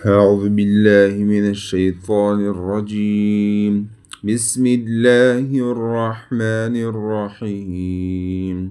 أعوذ بالله من الشيطان الرجيم. بسم الله الرحمن الرحيم.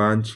5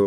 2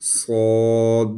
صاد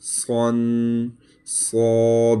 صن। صاد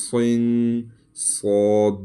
صن। صاد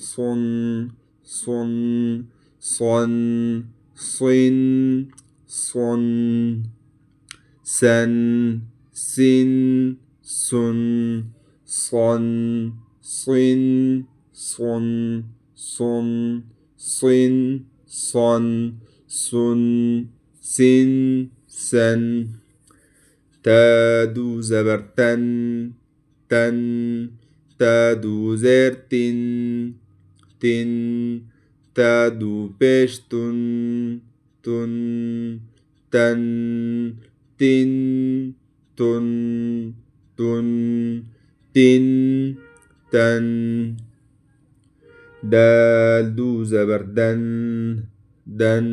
صن, صن। صن، صن، صن। سن، سن، سن। صن، صن، صن، صن। صن، صن، سن، سن، سن. تادو زبر تن، تن. تادو زير تن، تن. تادو بيش تن، تن. تن، تن، تن، تن. تن، تن. دال دو زبر دن، دن.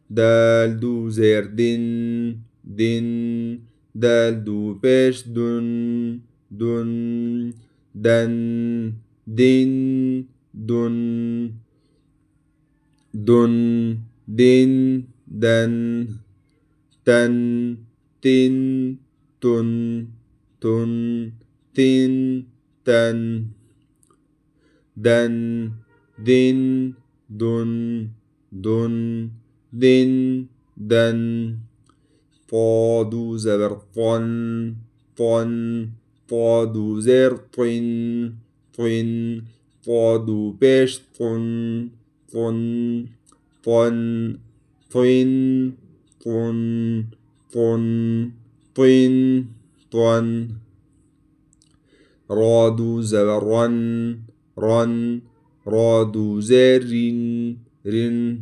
دال دو زير دن، دن. دال دو بيش دن، دن. دن، دن، دن. دن، دن، دن. تن، تن، تن، تن. تن، تن. دن، دن، دن، دن. دن، دن. طادو زبر طن، طن. طادو زير طن، طن. طادو بيش طن، طن. طن، طن، طن، طن. طن، طن. رادو زبر رن، رن. رادو زير رن، رن.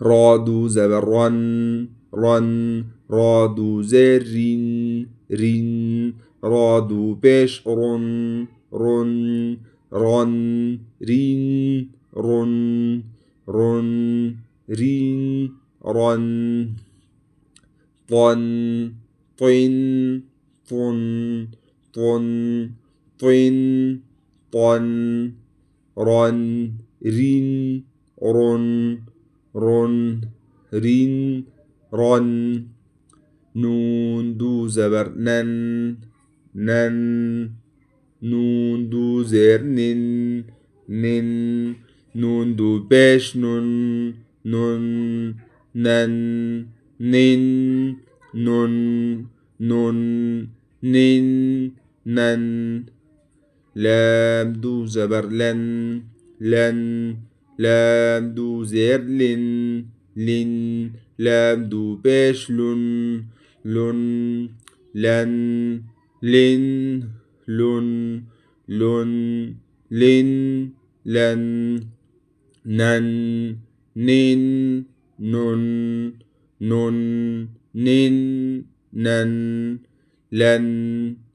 رادو زبر رن، رن. رادو زير رين، رين. رادو بيش رن، رن. رن، رين، رن. رن، رين، رن. طن، طن، طن، طن. طن، طن. رن، رين، رن. رن، رين، رن. نون دو زبر نن، نن. نون دو زير نن، نن. نون دو بيش نن، نن. نن، نن، نن. نن، نن، نن. لام دو زبر لن، لن. لام دو زير لن، لن. لام دو بيش لن، لن. لن، لن، لن. لن، لن، لن. نن، نن، نن. نن، نن، نن. لن،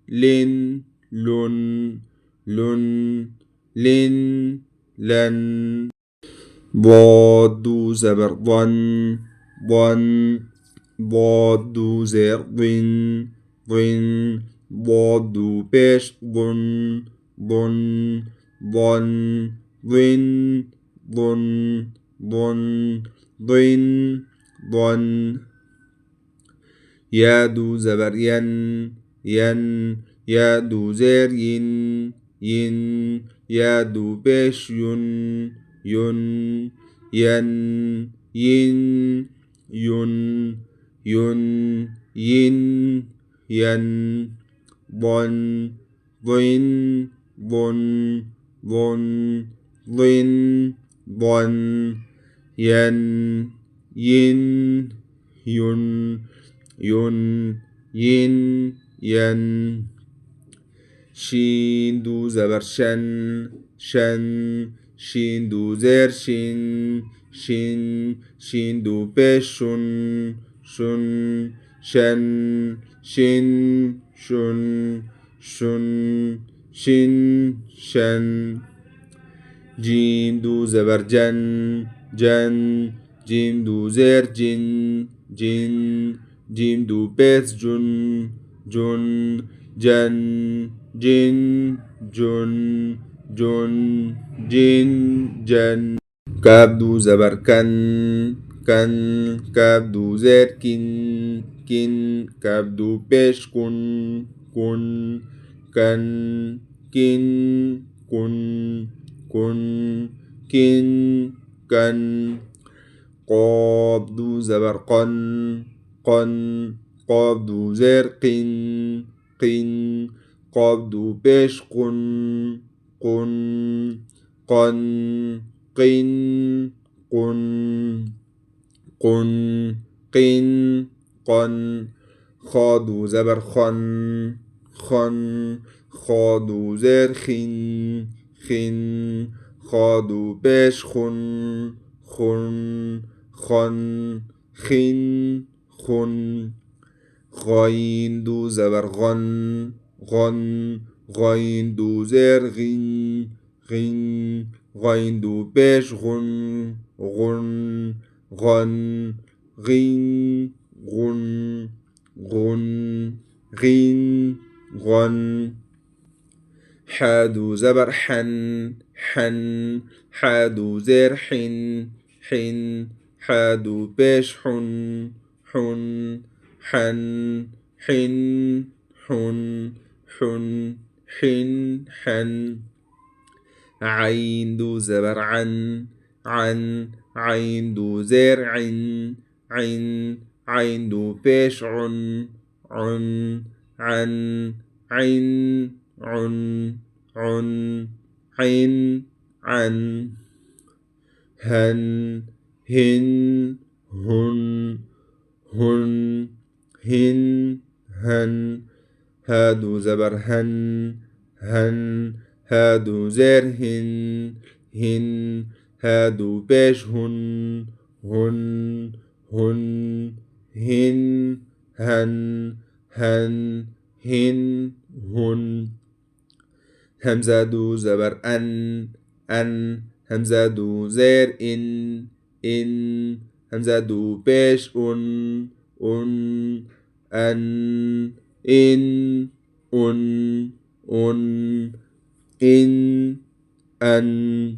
لن، لن. لن، لن، لن. ضاد زبر ضن ضن ضاد زير ضن ضن ضاد بيش ضن ضن ضن ضن ضن ضن ضن ضن يادو زبر ين ين يادو زير ين ين يادو بيش ين ين ين ين ين ين ين ين ضن ضن ضن ضن ضن ضن ين ين ين ين ين ين شين دو زبر شن شن شين دو زير شين شين شين دو بيش شن شن شن شن شن شن شن شن جيم دو زبر جن جن جيم دو زير جن جن جيم دو بيس جن جن جن جن جن جن جن جن كاب دو زبر كن كن كاب دو زير كن كن كاب دو بيش كن كن كن كن كن كن كن كن قاب دو زبر قن قن قاب دو زير قن قن قاب دو بيش قن قن قن قن قن قن قن قن خادو زبر خن خن خادو زير خن خن خادو بيش خن خن خن خن خن غين دو زبر غن غن غين دو زير غن غن غين دو بيش غن غن غن غن غن غن غن غن حادو زبر حن حن حادو زير حن حن حادو بيش حن حن حن حن حن حن حن حن عين دو زبر عن عن عين دو زير عن عن عين دو بيش عن عن عن عن عن عن عن عن هن هن هن هن هن هن هادو زبر هن هن هادو زير هن هن هادو بيش هن هن هن هن هن هن هن هن همزة دو زبر أن همزة دو زير إن همزة دو بيش أن أن إن أن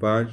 5